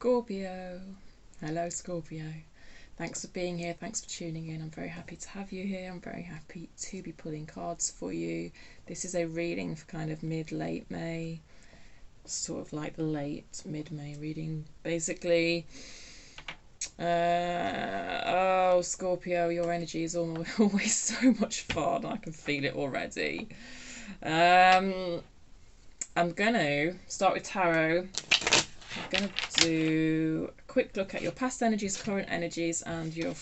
Scorpio. Hello, Scorpio. Thanks for being here. Thanks for tuning in. I'm very happy to have you here. I'm very happy to be pulling cards for you. This is a reading for kind of mid-late May, sort of like the late mid-May reading, basically. Oh, Scorpio, your energy is always so much fun. I can feel it already. I'm going to start with tarot. I'm going to do a quick look at your past energies, current energies, and your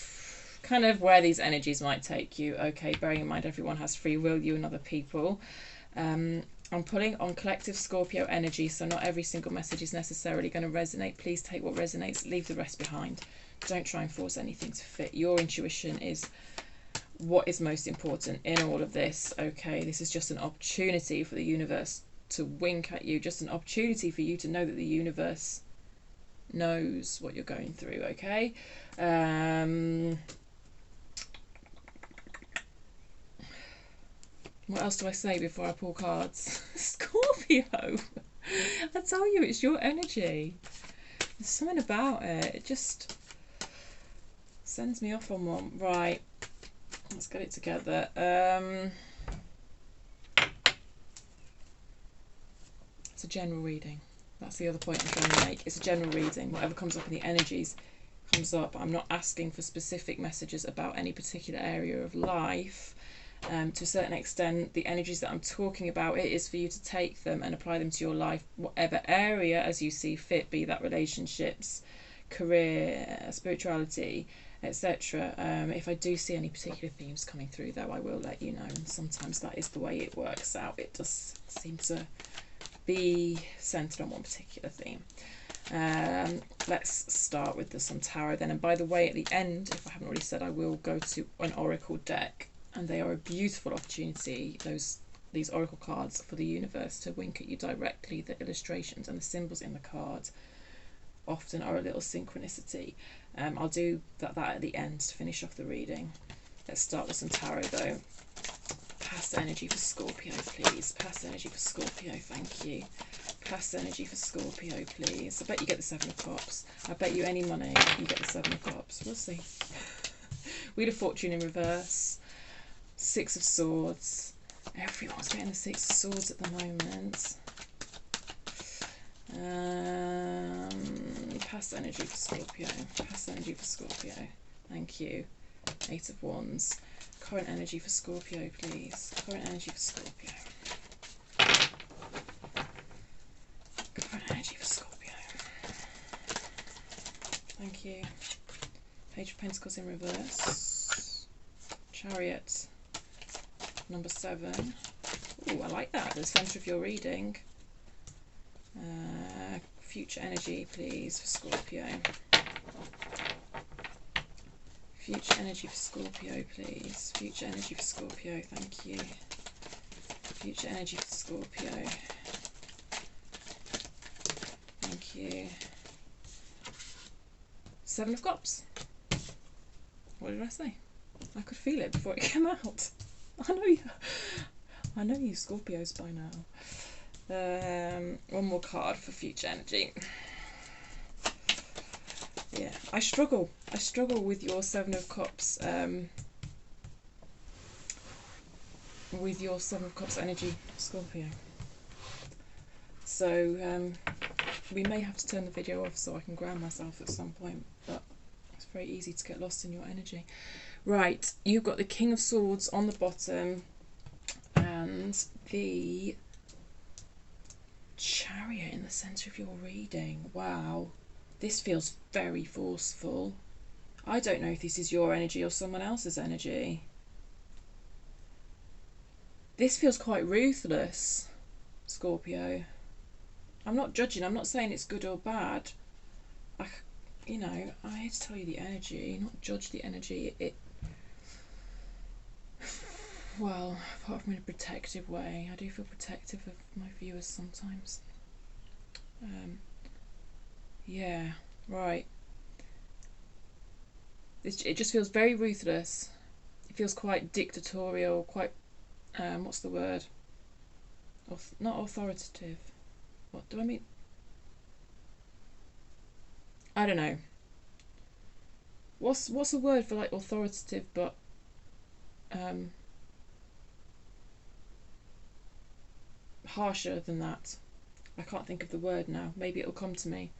kind of where these energies might take you. Okay, bearing in mind everyone has free will, you and other people. I'm pulling on collective Scorpio energy, so not every single message is necessarily going to resonate. Please take what resonates, leave the rest behind. Don't try and force anything to fit. Your intuition is what is most important in all of this. Okay, this is just an opportunity for the universe to wink at you, just an opportunity for you to know that the universe knows what you're going through. Okay, what else do I say before I pull cards? Scorpio, I tell you, it's your energy. There's something about it, it just sends me off on one. Right, let's get it together. It's a general reading. That's the other point I'm trying to make. It's a general reading. Whatever comes up in the energies comes up. I'm not asking for specific messages about any particular area of life. To a certain extent, the energies that I'm talking about, it is for you to take them and apply them to your life, whatever area as you see fit, be that relationships, career, spirituality, etc. If I do see any particular themes coming through, though, I will let you know. And sometimes that is the way it works out. It does seem to be centered on one particular theme. Let's start with some tarot then. And by the way, at the end, if I haven't already said, I will go to an oracle deck, and they are a beautiful opportunity, these oracle cards, for the universe to wink at you directly. The illustrations and the symbols in the cards often are a little synchronicity. I'll do that at the end to finish off the reading. Let's start with some tarot though. Past energy for Scorpio, please. Past energy for Scorpio, thank you. Past energy for Scorpio, please. I bet you get the Seven of Cups. I bet you any money you get the Seven of Cups. We'll see. Wheel of Fortune in reverse. Six of Swords. Everyone's getting the Six of Swords at the moment. Past energy for Scorpio. Past energy for Scorpio. Thank you. Eight of Wands. Current energy for Scorpio, please. Current energy for Scorpio. Current energy for Scorpio. Thank you. Page of Pentacles in reverse. Chariot. Number 7. Ooh, I like that. The centre of your reading. Future energy, please, for Scorpio. Future energy for Scorpio, please. Future energy for Scorpio, thank you. Future energy for Scorpio. Thank you. Seven of Cups. What did I say? I could feel it before it came out. I know you Scorpios by now. One more card for future energy. Yeah, I struggle with your Seven of Cups, with your Seven of Cups energy, Scorpio. So we may have to turn the video off so I can ground myself at some point, but it's very easy to get lost in your energy. Right, you've got the King of Swords on the bottom and the Chariot in the centre of your reading. Wow. This feels very forceful. I don't know if this is your energy or someone else's energy. This feels quite ruthless, Scorpio. I'm not judging. I'm not saying it's good or bad. I hate to tell you the energy, not judge the energy. Well, apart from in a protective way, I do feel protective of my viewers sometimes. Yeah, right. It just feels very ruthless. It feels quite dictatorial, quite, what's the word? Not authoritative. What do I mean? I don't know. What's a word for like authoritative, but um, harsher than that? I can't think of the word now. Maybe it'll come to me.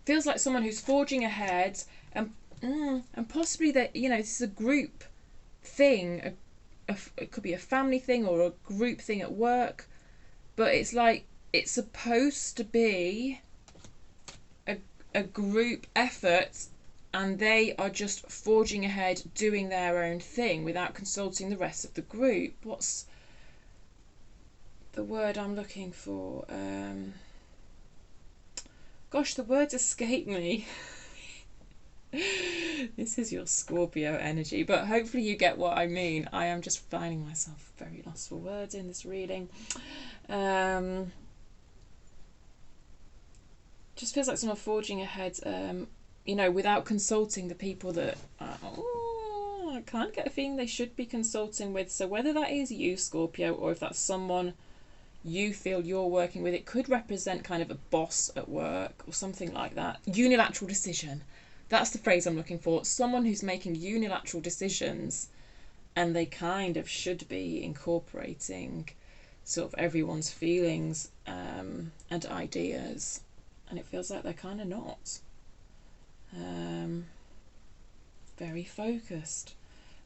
Feels like someone who's forging ahead, and and possibly that, you know, this is a group thing. It could be a family thing or a group thing at work, but it's like it's supposed to be a group effort, and they are just forging ahead doing their own thing without consulting the rest of the group. What's the word I'm looking for? Gosh, the words escape me. This is your Scorpio energy, but hopefully you get what I mean. I am just finding myself very lost for words in this reading. Just feels like someone forging ahead, you know, without consulting the people that I can't get a feeling they should be consulting with. So whether that is you, Scorpio, or if that's someone you feel you're working with, it could represent kind of a boss at work or something like that. Unilateral decision. That's the phrase I'm looking for. Someone who's making unilateral decisions, and they kind of should be incorporating sort of everyone's feelings and ideas, and it feels like they're kind of not. Very focused.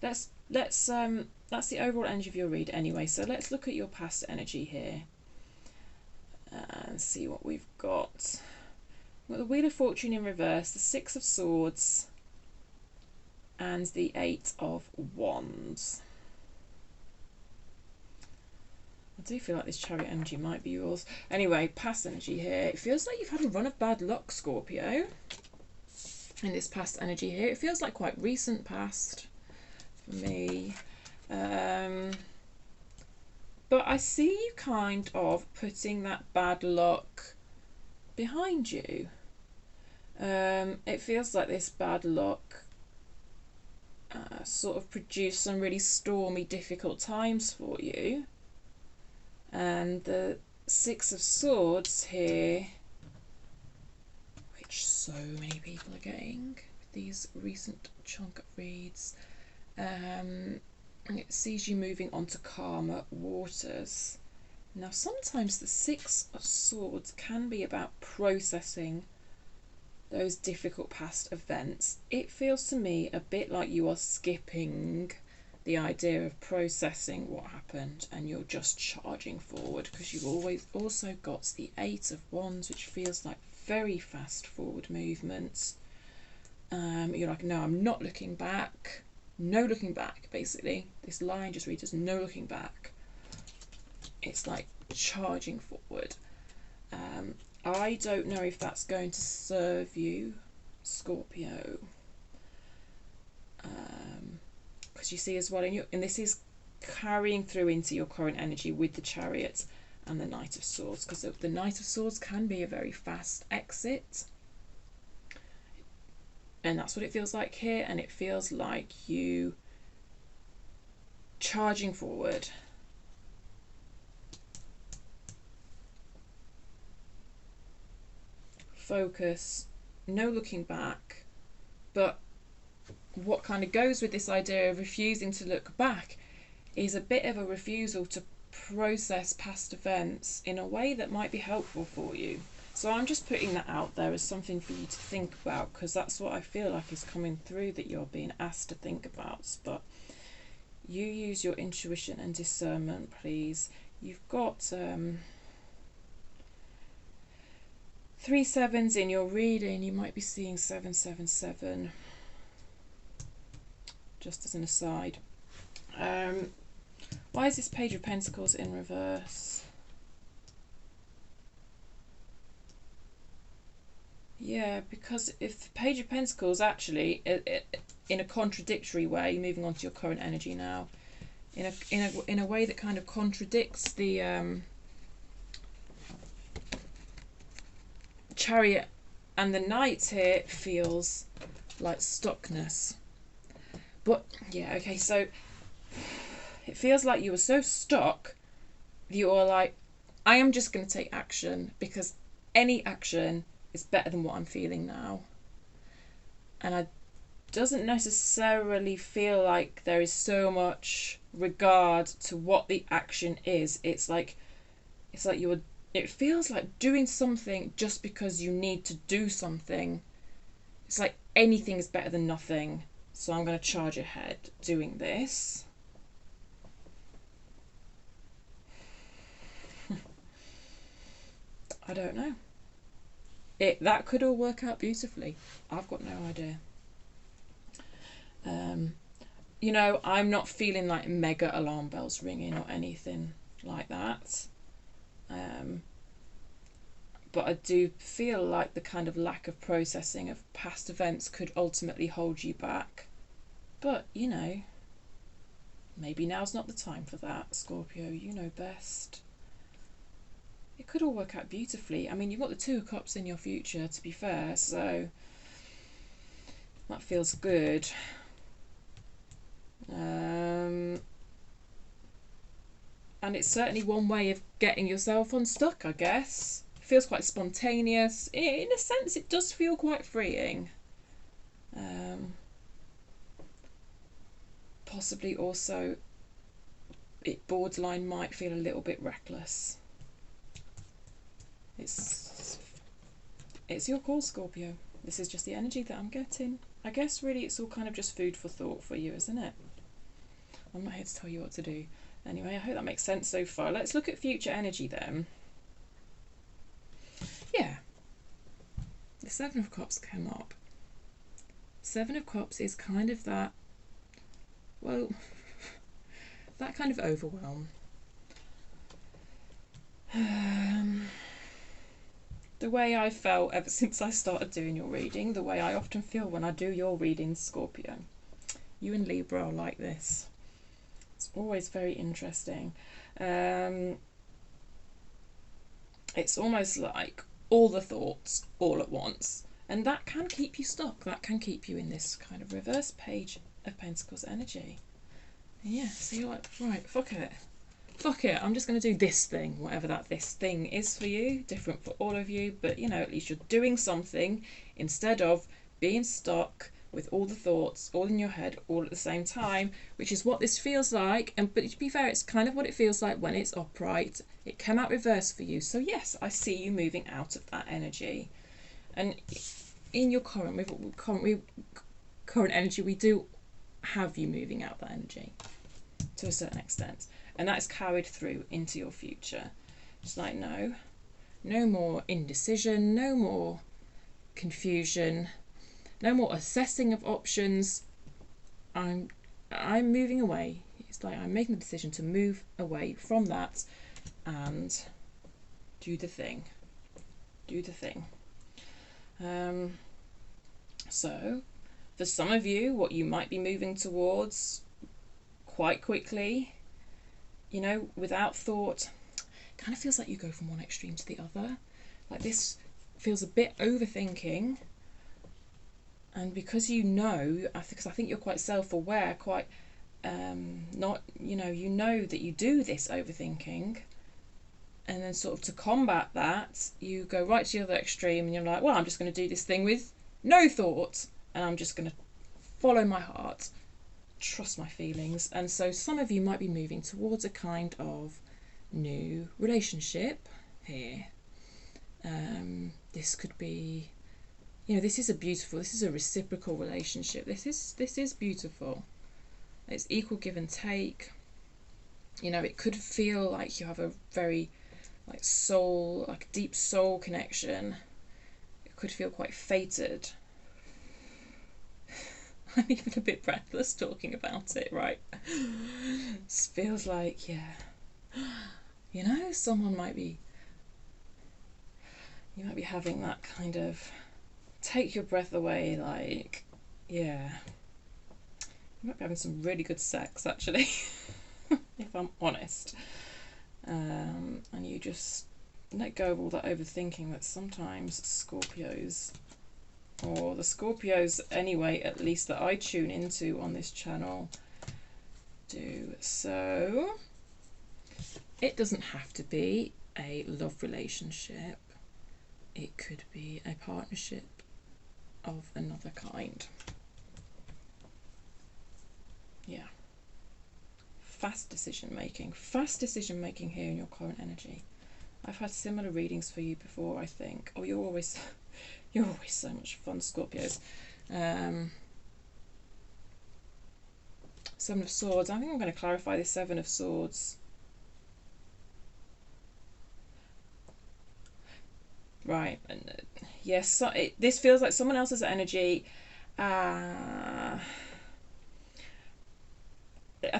That's the overall energy of your read anyway. So let's look at your past energy here and see what we've got. We've got the Wheel of Fortune in reverse, the Six of Swords, and the Eight of Wands. I do feel like this Chariot energy might be yours. Anyway, past energy here. It feels like you've had a run of bad luck, Scorpio, in this past energy here. It feels like quite recent past for me. But I see you kind of putting that bad luck behind you. It feels like this bad luck sort of produced some really stormy, difficult times for you. And the Six of Swords here, which so many people are getting with these recent chunk of reads, it sees you moving onto calmer waters. Now sometimes the Six of Swords can be about processing those difficult past events. It feels to me a bit like you are skipping the idea of processing what happened and you're just charging forward, because you've always also got the Eight of Wands, which feels like very fast forward movements. You're like, no, I'm not looking back. No looking back, basically. This line just reads as no looking back. It's like charging forward. I don't know if that's going to serve you, Scorpio. Because you see as well, and this is carrying through into your current energy with the Chariot and the Knight of Swords, because the Knight of Swords can be a very fast exit. And that's what it feels like here, and it feels like you charging forward. Focus, no looking back, but what kind of goes with this idea of refusing to look back is a bit of a refusal to process past events in a way that might be helpful for you. So I'm just putting that out there as something for you to think about, because that's what I feel like is coming through, that you're being asked to think about. But you use your intuition and discernment, please. You've got 3 sevens in your reading. You might be seeing 777, just as an aside. Why is this Page of Pentacles in reverse? Yeah, because if the Page of Pentacles actually, in a contradictory way, moving on to your current energy now, in a way that kind of contradicts the Chariot and the Knight here, feels like stuckness. But yeah, okay, so it feels like you were so stuck, you are like, I am just going to take action, because any action is better than what I'm feeling now. And I doesn't necessarily feel like there is so much regard to what the action is. It's like you're, it feels like doing something just because you need to do something. It's like anything is better than nothing. So I'm going to charge ahead doing this. I don't know. That could all work out beautifully. I've got no idea. You know, I'm not feeling like mega alarm bells ringing or anything like that. But I do feel like the kind of lack of processing of past events could ultimately hold you back. But, you know, maybe now's not the time for that, Scorpio. You know best. It could all work out beautifully. I mean, you've got the Two of Cups in your future, to be fair, so that feels good. And it's certainly one way of getting yourself unstuck, I guess. It feels quite spontaneous. In a sense, it does feel quite freeing. Possibly also, it borderline might feel a little bit reckless. It's your call, Scorpio. This is just the energy that I'm getting. I guess really it's all kind of just food for thought for you, isn't it? I'm not here to tell you what to do. Anyway, I hope that makes sense so far. Let's look at future energy then. Yeah. The Seven of Cups came up. Seven of Cups is kind of that, well, that kind of overwhelm. The way I felt ever since I started doing your reading, the way I often feel when I do your readings, Scorpio. You and Libra are like this. It's always very interesting. It's almost like all the thoughts all at once. And that can keep you stuck. That can keep you in this kind of reverse Page of Pentacles energy. And yeah, so you're like, right, fuck it. Fuck it, I'm just going to do this thing, whatever that this thing is for you, different for all of you, but you know, at least you're doing something instead of being stuck with all the thoughts all in your head all at the same time, which is what this feels like. And but to be fair, it's kind of what it feels like when it's upright. It came out reverse for you, so yes, I see you moving out of that energy. And in your current energy, we do have you moving out that energy to a certain extent. And that is carried through into your future. It's like, no more indecision, no more confusion, no more assessing of options. I'm moving away. It's like I'm making the decision to move away from that and do the thing. Do the thing. So, for some of you, what you might be moving towards quite quickly, you know, without thought, kind of feels like you go from one extreme to the other. Like this feels a bit overthinking. And because you know, because I think you're quite self-aware, quite not, you know that you do this overthinking. And then sort of to combat that, you go right to the other extreme and you're like, well, I'm just going to do this thing with no thought. And I'm just going to follow my heart. Trust my feelings. And so some of you might be moving towards a kind of new relationship here. This could be, you know, this is a reciprocal relationship. This is beautiful. It's equal give and take. You know, it could feel like you have a very deep soul connection. It could feel quite fated. I'm even a bit breathless talking about it, right? It feels like, yeah, you know, someone might be, you might be having that kind of take your breath away, like, yeah, you might be having some really good sex, actually, if I'm honest. And you just let go of all that overthinking that sometimes Scorpios, or the Scorpios anyway, at least that I tune into on this channel, do. So it doesn't have to be a love relationship. it could be a partnership of another kind. Yeah. Fast decision making here in your current energy. I've had similar readings for you before, I think. Oh, you're always so much fun, Scorpios. Seven of Swords. I think I'm going to clarify this Seven of Swords. Right, and yes, so this feels like someone else's energy. I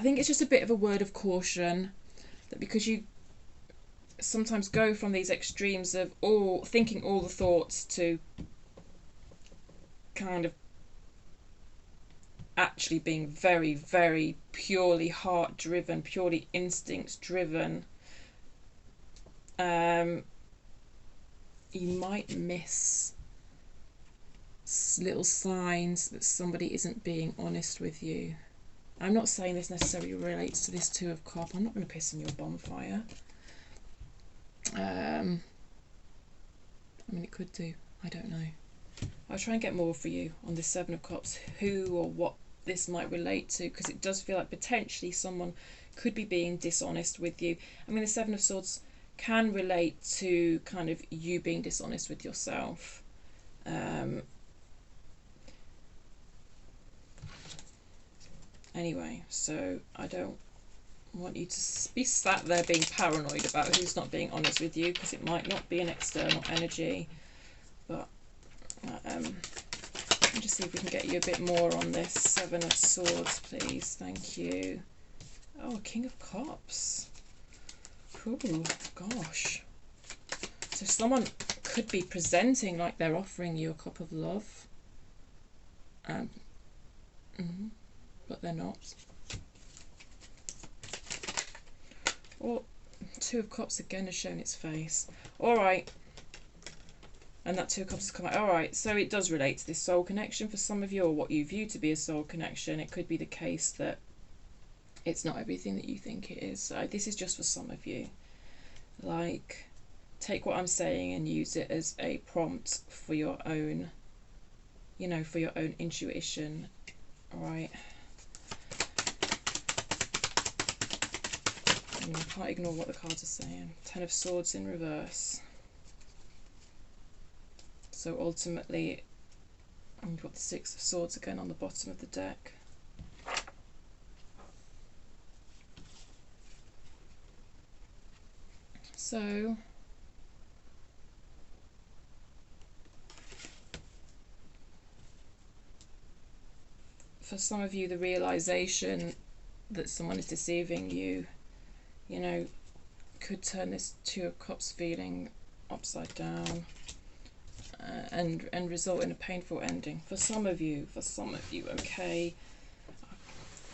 think it's just a bit of a word of caution that because you sometimes go from these extremes of thinking all the thoughts to kind of actually being very, very purely heart driven, purely instinct driven, you might miss little signs that somebody isn't being honest with you. I'm not saying this necessarily relates to this Two of Cups. I'm not going to piss on your bonfire. I mean, it could do. I don't know. I'll try and get more for you on this Seven of Cups, who or what this might relate to, because it does feel like potentially someone could be being dishonest with you. I mean, the Seven of Swords can relate to kind of you being dishonest with yourself. Anyway, so I don't want you to be sat there being paranoid about who's not being honest with you, because it might not be an external energy. But let me just see if we can get you a bit more on this Seven of Swords, please. Thank you. Oh, King of Cups. Ooh, gosh. So someone could be presenting like they're offering you a cup of love. But they're not. Or Two of Cups again has shown its face. Alright. And that Two of Cups has come out. Alright, so it does relate to this soul connection for some of you, or what you view to be a soul connection. It could be the case that it's not everything that you think it is. So this is just for some of you. Like, take what I'm saying and use it as a prompt for your own, you know, for your own intuition. Alright. I can't ignore what the cards are saying. Ten of Swords in reverse. So ultimately, we've got the Six of Swords again on the bottom of the deck. So for some of you, the realization that someone is deceiving you, you know, could turn this Two of Cups feeling upside down and result in a painful ending. For some of you, okay.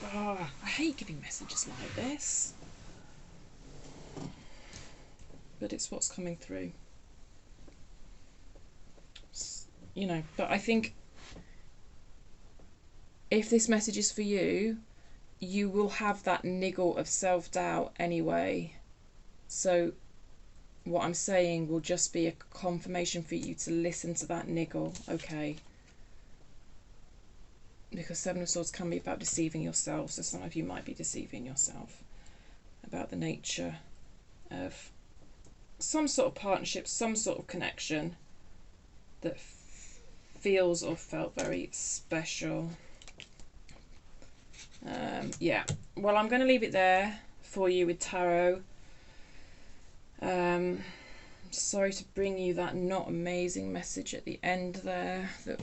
I hate giving messages like this, but it's what's coming through. You know, but I think if this message is for you, you will have that niggle of self-doubt anyway. So what I'm saying will just be a confirmation for you to listen to that niggle, okay? Because Seven of Swords can be about deceiving yourself, so some of you might be deceiving yourself about the nature of some sort of partnership, some sort of connection that feels or felt very special. Yeah, well, I'm going to leave it there for you with tarot. Sorry to bring you that not amazing message at the end there that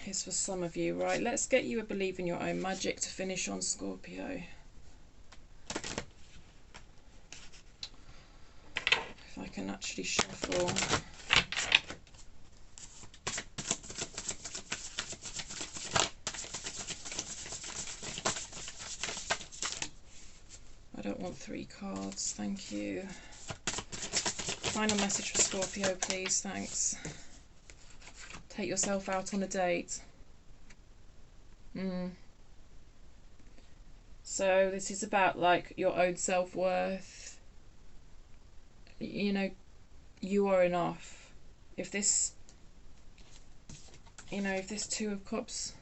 is for some of you. Right, let's get you a believe in your own magic to finish on, Scorpio. If I can actually shuffle. I don't want 3 cards, thank you. Final message for Scorpio, please, thanks. Take yourself out on a date. So this is about like your own self-worth. You know, you are enough. if this, you know, if this Two of Cups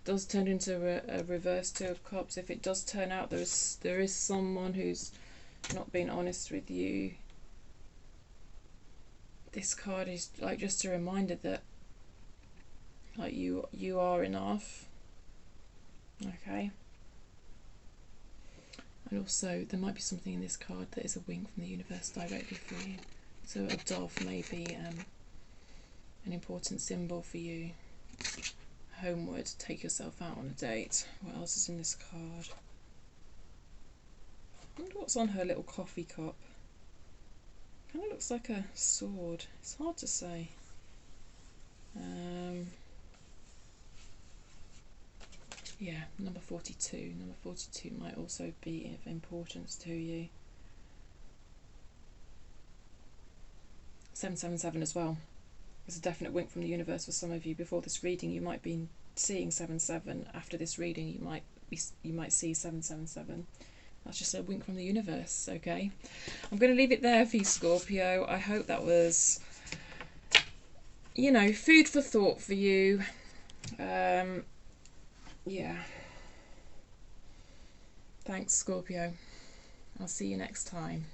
does turn into a reverse Two of Cups, if it does turn out there is someone who's not being honest with you, this card is like just a reminder that like you are enough. Okay. And also there might be something in this card that is a wink from the universe directly for you. So a dove may be an important symbol for you. Homeward, take yourself out on a date. What else is in this card? I wonder what's on her little coffee cup. Kind of looks like a sword. It's hard to say. Yeah, number 42. Number 42 might also be of importance to you. 777 as well. There's a definite wink from the universe for some of you. Before this reading, you might be seeing 77. After this reading, you might see 777. That's just a wink from the universe. Okay, I'm going to leave it there for you, Scorpio. I hope that was, you know, food for thought for you. Yeah. Thanks, Scorpio. I'll see you next time.